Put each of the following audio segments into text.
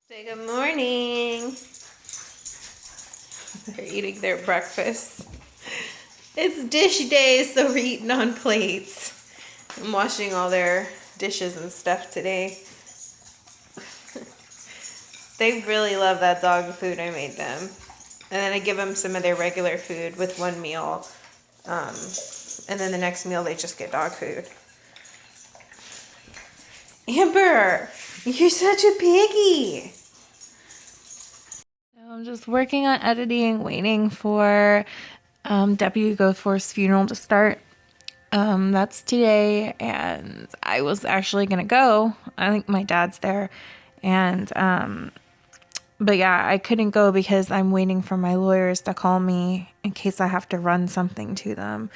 Say good morning. They're eating their breakfast. It's dish day, so we're eating on plates. I'm washing all their dishes and stuff today. They really love that dog food I made them. And then I give them some of their regular food with one meal. And then the next meal they just get dog food. Amber, you're such a piggy. I'm just working on editing, waiting for Deputy Goforth's funeral to start. That's today, and I was actually gonna go. I think my dad's there, and but yeah, I couldn't go because I'm waiting for my lawyers to call me in case I have to run something to them.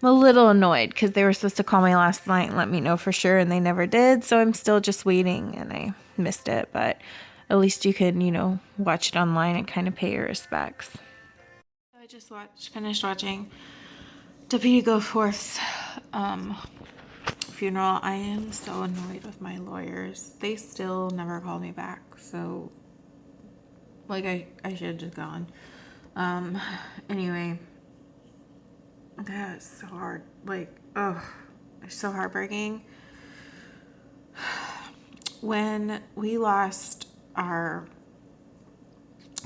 I'm a little annoyed because they were supposed to call me last night and let me know for sure, and they never did. So I'm still just waiting, and I missed it. But at least you can, watch it online and kind of pay your respects. I just finished watching Deputy Goforth's funeral. I am so annoyed with my lawyers. They still never call me back. So, like, I should have just gone. Anyway, that's so hard. Like, oh, it's so heartbreaking. When we lost our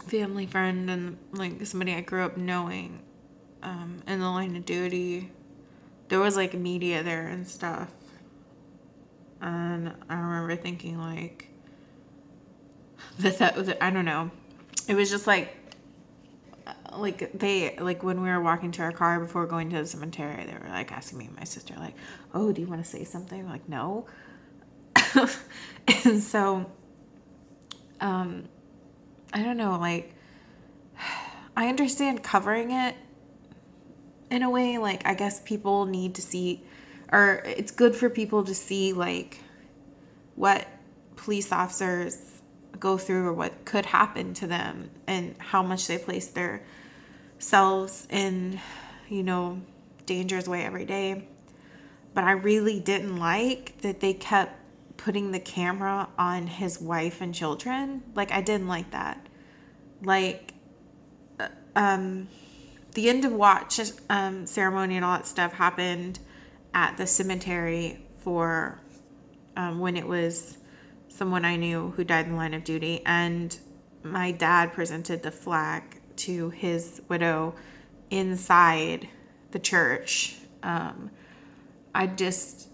family friend and, like, somebody I grew up knowing in the line of duty, there was, like, media there and stuff. And I remember thinking, like, that was, I don't know. It was just like when we were walking to our car before going to the cemetery, they were, like, asking me and my sister, like, oh, do you want to say something? I'm like, no. And so, I don't know, like, I understand covering it in a way. Like, I guess people need to see, or it's good for people to see, like, what police officers go through or what could happen to them and how much they place their selves in, danger's way every day. But I really didn't like that they kept putting the camera on his wife and children. Like, I didn't like that. Like, the end of watch ceremony and all that stuff happened at the cemetery for when it was someone I knew who died in the line of duty, and my dad presented the flag to his widow inside the church. I just,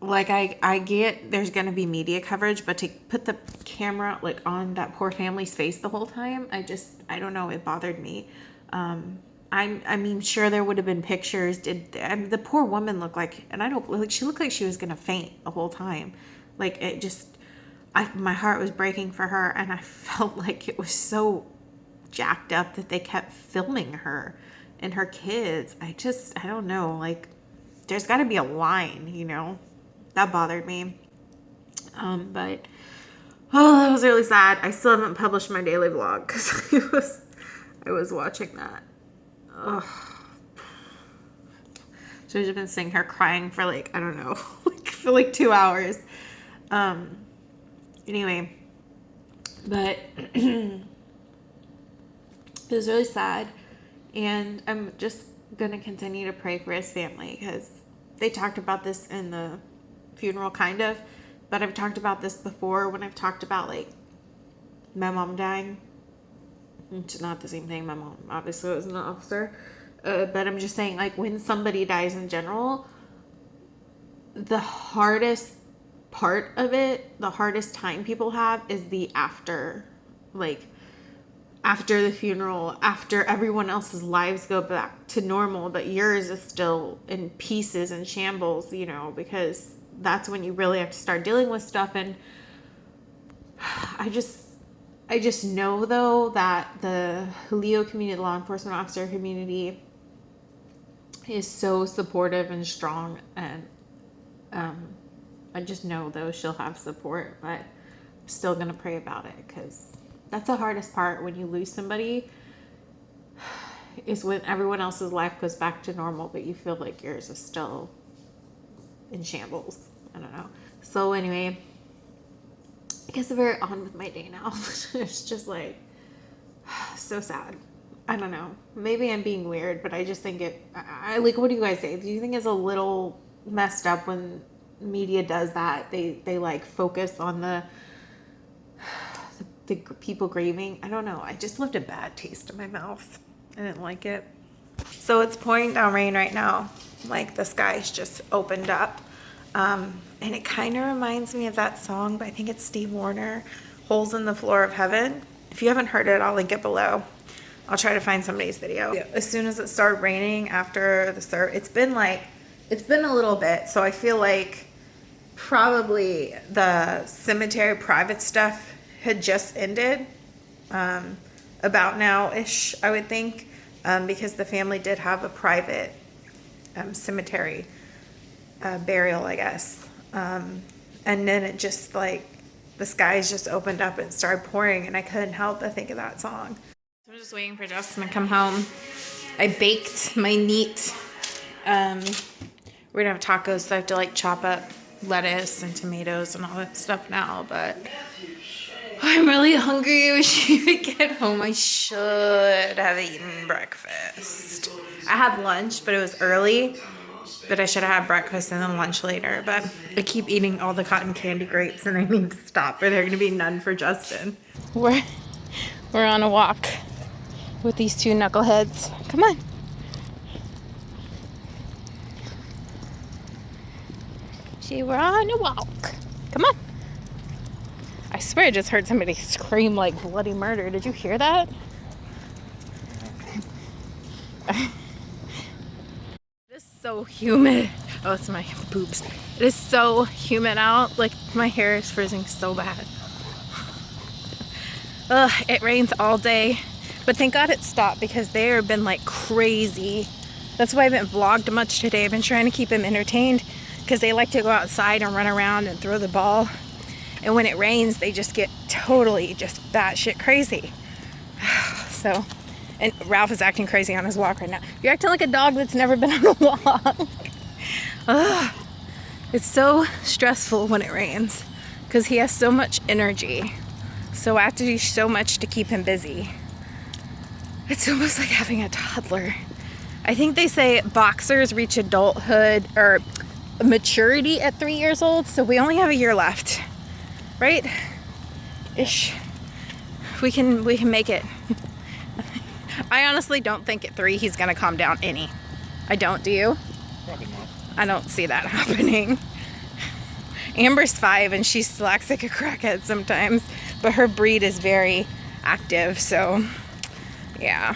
like, I get there's going to be media coverage, but to put the camera, like, on that poor family's face the whole time, I don't know, it bothered me. I mean, sure, there would have been pictures. The poor woman looked like, and I don't, like, she looked like she was going to faint the whole time. Like, it just, my heart was breaking for her, and I felt like it was so jacked up that they kept filming her and her kids. I don't know, like, there's got to be a line, that bothered me. But that was really sad. I still haven't published my daily vlog because I was watching that. Ugh. So I've just been sitting here crying for, like, I don't know, like, for like 2 hours. Anyway, but it was really sad, and I'm just gonna continue to pray for his family because they talked about this in the funeral, kind of, but I've talked about this before when I've talked about, like, my mom dying. It's not the same thing. My mom obviously was an officer, but I'm just saying, like, when somebody dies in general, the hardest part of it, the hardest time people have is the after, like, after the funeral, after everyone else's lives go back to normal, but yours is still in pieces and shambles, because that's when you really have to start dealing with stuff. And I just know, though, that the Leo community, the law enforcement officer community, is so supportive and strong, and I just know, though, she'll have support, but I'm still going to pray about it because that's the hardest part when you lose somebody, is when everyone else's life goes back to normal, but you feel like yours is still in shambles. I don't know. So anyway, I guess we're on with my day now. It's just like so sad. I don't know. Maybe I'm being weird, but I just think I like, what do you guys say? Do you think it's a little messed up when media does that? They like focus on the people grieving. I don't know. I just left a bad taste in my mouth. I didn't like it. So it's pouring down rain right now. Like the sky's just opened up. And it kind of reminds me of that song, but I think it's Steve Wariner, Holes in the Floor of Heaven. If you haven't heard it, I'll link it below. I'll try to find somebody's video. As soon as it started raining after the start, it's been a little bit. So I feel like probably the cemetery private stuff had just ended about now-ish, I would think, because the family did have a private cemetery burial, I guess. And then it just like the skies just opened up and started pouring, and I couldn't help but think of that song. So I'm just waiting for Justin to come home. I baked my meat. We're gonna have tacos, so I have to like chop up lettuce and tomatoes and all that stuff now, but I'm really hungry. I wish you would get home. I should have eaten breakfast. I had lunch, but it was early. But I should have had breakfast and then lunch later. But I keep eating all the cotton candy grapes and I need to stop, or there are going to be none for Justin. We're on a walk with these two knuckleheads. Come on. We're on a walk. Come on. I swear I just heard somebody scream like bloody murder. Did you hear that? So humid. Oh, it's my boobs. It is so humid out. Like my hair is frizzing so bad. Ugh, it rains all day, but thank God it stopped because they have been like crazy. That's why I haven't vlogged much today. I've been trying to keep them entertained because they like to go outside and run around and throw the ball. And when it rains, they just get totally just batshit crazy. So. And Ralph is acting crazy on his walk right now. You're acting like a dog that's never been on a walk. Ugh. It's so stressful when it rains because he has so much energy. So I have to do so much to keep him busy. It's almost like having a toddler. I think they say boxers reach adulthood or maturity at 3 years old. So we only have a year left, right? Ish. We can make it. I honestly don't think at 3 he's gonna calm down any. I don't, do you? Probably not. I don't see that happening. Amber's 5 and she still acts like a crackhead sometimes, but her breed is very active, so yeah.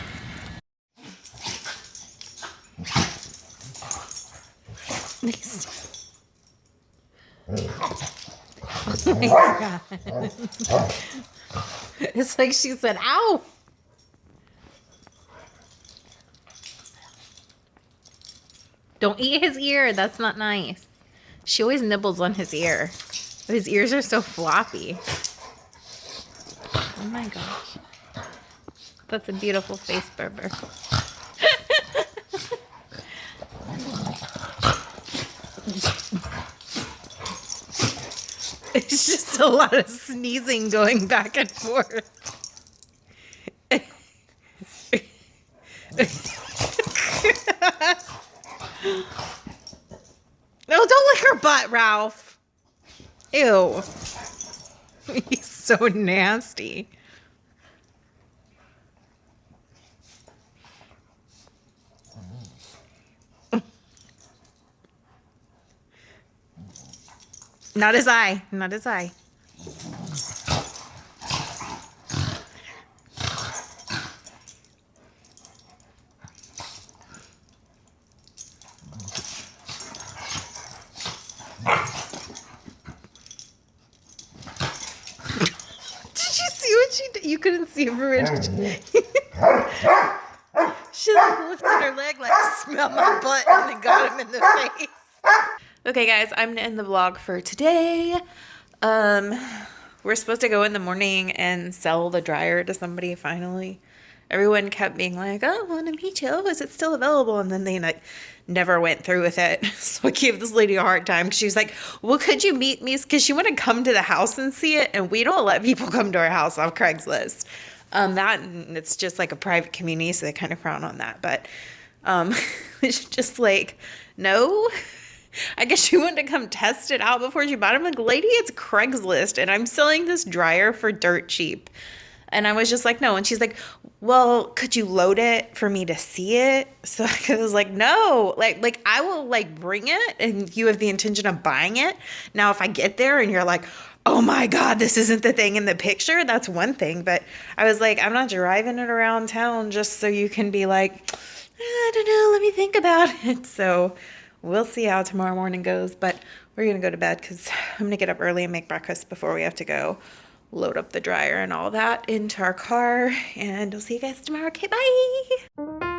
Oh my God. It's like she said, ow! Don't eat his ear. That's not nice. She always nibbles on his ear. His ears are so floppy. Oh my gosh. That's a beautiful face, Berber. It's just a lot of sneezing going back and forth. No, don't lick her butt, Ralph. Ew. He's so nasty. Not his eye. Not his eye. You couldn't see her. She like lifted her leg like, smell my butt, and then got him in the face. Okay guys, I'm gonna end the vlog for today. We're supposed to go in the morning and sell the dryer to somebody finally. Everyone kept being like, oh, I want to meet you. Oh, is it still available? And then they like never went through with it. So I gave this lady a hard time. She was like, well, could you meet me? Because she wanted to come to the house and see it. And we don't let people come to our house off Craigslist. It's just like a private community, so they kind of frown on that. But it's just like, no. I guess she wanted to come test it out before she bought it. I'm like, lady, it's Craigslist, and I'm selling this dryer for dirt cheap. And I was just like, no. And she's like, well, could you load it for me to see it? So I was like, no, like I will like bring it and you have the intention of buying it. Now, if I get there and you're like, oh my God, this isn't the thing in the picture, that's one thing. But I was like, I'm not driving it around town just so you can be like, I don't know, let me think about it. So we'll see how tomorrow morning goes. But we're going to go to bed because I'm going to get up early and make breakfast before we have to go load up the dryer and all that into our car. And we'll see you guys tomorrow. Okay, bye.